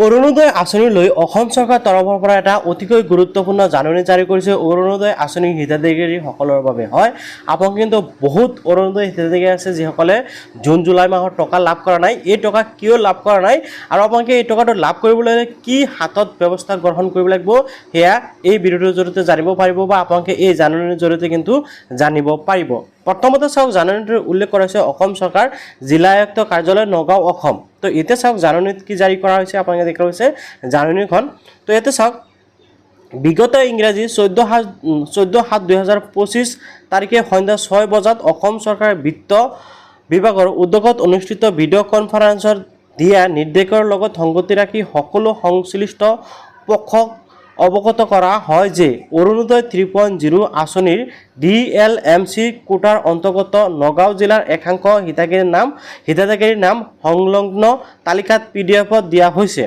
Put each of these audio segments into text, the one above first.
অৰুণোদয় আঁচনি লৈ অসম চৰকাৰৰ তৰফৰ পৰা এটা অতিকৈ গুৰুত্বপূৰ্ণ জাননী জাৰি কৰিছে অৰুণোদয় আঁচনিৰ হিতাধিকাৰীসকলৰ বাবে। হয়, আপোনালোকে কিন্তু বহুত অৰুণোদয় হিতাধিকাৰী আছে যিসকলে জুন জুলাই মাহৰ টকা লাভ কৰা নাই। এই টকা কিয় লাভ কৰা নাই আৰু আপোনালোকে এই টকাটো লাভ কৰিবলৈ কি হাতত ব্যৱস্থা গ্ৰহণ কৰিব লাগিব সেয়া এই ভিডিঅ'টোৰ জৰিয়তে জানিব পাৰিব বা আপোনালোকে এই জাননীৰ জৰিয়তে কিন্তু জানিব পাৰিব। প্ৰথমতে চাওক, জাননীটোৰ উল্লেখ কৰা হৈছে অসম চৰকাৰ জিলা আয়ুক্ত কাৰ্যালয় নগাঁও অসম। তো এতিয়া চাওক জাননীত কি জাৰি কৰা হৈছে, আপোনালোকে দেখা হৈছে জাননীখন। তো ইয়াতে চাওক, বিগত ইংৰাজী 14/7/2025 তাৰিখে সন্ধ্যা 6 বজাত অসম চৰকাৰৰ বিত্ত বিভাগৰ উদ্যোগত অনুষ্ঠিত ভিডিঅ' কনফাৰেন্সত দিয়া নিৰ্দেশৰ লগত সংগতি ৰাখি সকলো সংশ্লিষ্ট পক্ষক অৱগত কৰা হয় যে অৰুণোদয় 3.0 আঁচনিৰ DLMC কোটাৰ অন্তৰ্গত নগাঁও জিলাৰ একাংশ হিতাধিকাৰীৰ নাম সংলগ্ন তালিকাত PDF-ত দিয়া হৈছে।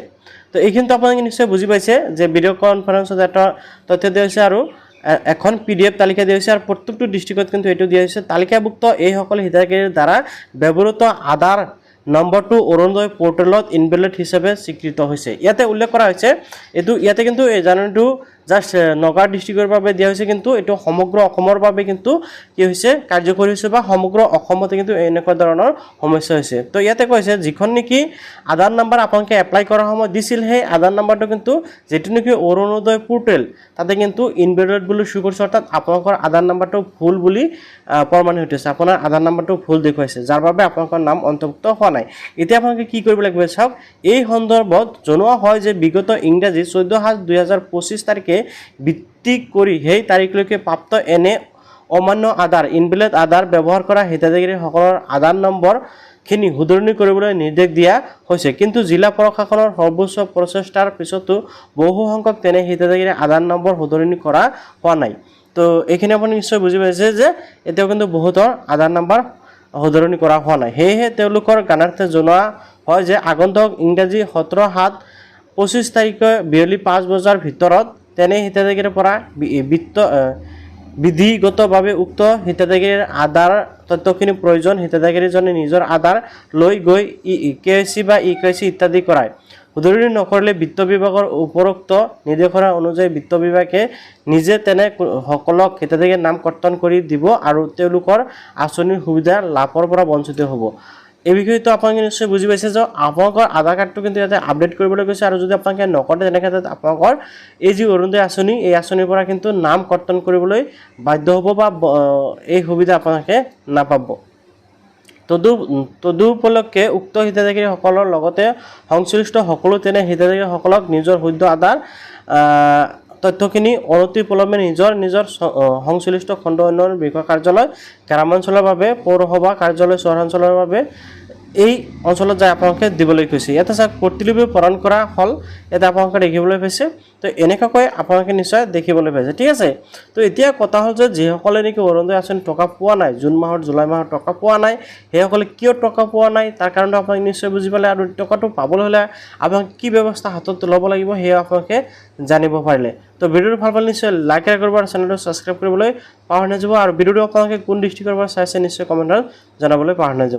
তো এইখিনিতো আপোনালোকে নিশ্চয় বুজি পাইছে যে ভিডিঅ' কনফাৰেন্সত এটা তথ্য দিয়া হৈছে আৰু এখন PDF তালিকা দিয়া হৈছে আৰু প্ৰত্যেকটো ডিষ্ট্ৰিক্টত কিন্তু এইটো দিয়া হৈছে। তালিকাভুক্ত এইসকল হিতাধিকাৰীৰ দ্বাৰা ব্যৱহৃত আধাৰ নম্বৰটো অৰুণোদয় পৰ্টেলত ইনভেলিড হিচাপে স্বীকৃত হৈছে। ইয়াতে উল্লেখ কৰা হৈছে ইয়াতে কিন্তু এই জাননীটো জাষ্ট নগাঁও ডিষ্ট্ৰিক্টৰ বাবে দিয়া হৈছে, কিন্তু এইটো সমগ্ৰ অসমৰ বাবে কিন্তু কি হৈছে কাৰ্যকৰী হৈছে বা সমগ্ৰ অসমতে কিন্তু এনেকুৱা ধৰণৰ সমস্যা হৈছে। তো ইয়াতে কৈছে যিখন নেকি আধাৰ নাম্বাৰ আপোনালোকে এপ্লাই কৰাৰ সময়ত দিছিল, সেই আধাৰ নাম্বাৰটো কিন্তু যিটো নেকি অৰুণোদয় পৰ্টেল তাতে কিন্তু ইনভেলিড বুলি শ্ব' কৰিছে, অৰ্থাৎ আপোনালোকৰ আধাৰ নাম্বাৰটো ভুল বুলি প্ৰমাণিত হৈছে। আপোনাৰ আধাৰ নাম্বাৰটো ভুল দেখুৱাইছে, যাৰ বাবে আপোনালোকৰ নাম অন্তৰ্ভুক্ত হোৱা নাই। এতিয়া আপোনালোকে কি কৰিব লাগিব চাওক, এই সন্দৰ্ভত জনোৱা হয় যে বিগত ইংৰাজী 14/7/2025 তাৰিখে ভিত্তি কৰি সেই তাৰিখলৈকে প্ৰাপ্ত এনে অমান্য আধাৰ ইনভেলিড আধাৰ ব্যৱহাৰ কৰা হিতাধিকাৰীসকলৰ আধাৰ নম্বৰখিনি শুধৰণি কৰিবলৈ নিৰ্দেশ দিয়া হৈছে। কিন্তু জিলা প্ৰশাসনৰ সৰ্বোচ্চ প্ৰচেষ্টাৰ পিছতো বহু সংখ্যক তেনে হিতাধিকাৰীৰ আধাৰ নম্বৰ শুধৰণি কৰা হোৱা নাই। তো এইখিনি আপুনি নিশ্চয় বুজি পাইছে যে এতিয়াও কিন্তু বহুতৰ আধাৰ নম্বৰ শুধৰণি কৰা হোৱা নাই। সেয়েহে তেওঁলোকৰ জ্ঞানাৰ্থে জনোৱা হয় যে আগন্তুক ইংৰাজী 17/7/25 তাৰিখে বিয়লি 5 বজাৰ ভিতৰত তেনে হিতাধিকাৰীৰ পৰা বিধিগতভাৱে উক্ত হিতাধিকাৰীৰ আধাৰ তথ্যখিনি প্ৰয়োজন হিতাধিকাৰীজনে নিজৰ আধাৰ লৈ গৈ KYC বা eKYC ইত্যাদি কৰায়। শুধৰণি নকৰিলে বিত্ত বিভাগৰ উপৰোক্ত নিৰ্দেশনা অনুযায়ী বিত্ত বিভাগে নিজে তেনে সকলক হিতাধিকাৰীৰ নাম কৰ্তন কৰি দিব আৰু তেওঁলোকৰ আঁচনিৰ সুবিধা লাভৰ পৰা বঞ্চিত হ'ব। এই বিষয়টো আপোনালোকে নিশ্চয় বুজি পাইছে যে আপোনালোকৰ আধাৰ কাৰ্ডটো কিন্তু ইয়াতে আপডেট কৰিবলৈ কৈছে, আৰু যদি আপোনালোকে নকৰে তেনেক্ষেত্ৰত আপোনালোকৰ এই যি অৰুণোদয় আঁচনি এই আঁচনিৰ পৰা কিন্তু নাম কৰ্তন কৰিবলৈ বাধ্য হ'ব বা এই সুবিধা আপোনালোকে নাপাব। তদুপলক্ষে উক্ত হিতাধিকাৰীসকলৰ লগতে সংশ্লিষ্ট সকলো তেনে হিতাধিকাৰীসকলক নিজৰ শুদ্ধ আধাৰ তথ্যখিনি অনতিপলমে নিজৰ সংশ্লিষ্ট খণ্ড উন্নয়ন বিষয়া কাৰ্যালয় গ্ৰামাঞ্চলৰ বাবে পৌৰসভা কাৰ্যালয় চহৰাঞ্চলৰ বাবে এই অঞ্চলত যাই আপোনালোকে দিবলৈ কৈছে। ইয়াতে চাওক প্ৰতিলিপি প্ৰদান কৰা হ'ল, ইয়াতে আপোনালোকে দেখিবলৈ পাইছে। তো এনেকুৱাকৈ আপোনালোকে নিশ্চয় দেখিবলৈ পাইছে, ঠিক আছে। তো এতিয়া কথা হ'ল যে যিসকলে নেকি অৰুণোদয় আঁচনি টকা পোৱা নাই, জুন মাহৰ জুলাই মাহৰ টকা পোৱা নাই, সেইসকলে কিয় টকা পোৱা নাই তাৰ কাৰণটো আপোনালোকে নিশ্চয় বুজি পালে। আৰু টকাটো পাবলৈ হ'লে আপোনালোকে কি ব্যৱস্থা হাতত ল'ব লাগিব সেয়া আপোনালোকে জানিব পাৰিলে। তো ভিডিঅ'টো ভাল পালে নিশ্চয় লাইক কৰিব আৰু চেনেলটো ছাবস্ক্ৰাইব কৰিবলৈ পাহৰি নাযাব। আৰু ভিডিঅ'টো আপোনালোকে কোন ডিষ্ট্ৰিক্টৰ পৰা চাইছে নিশ্চয় কমেণ্টত জনাবলৈ পাহৰি নাযাব।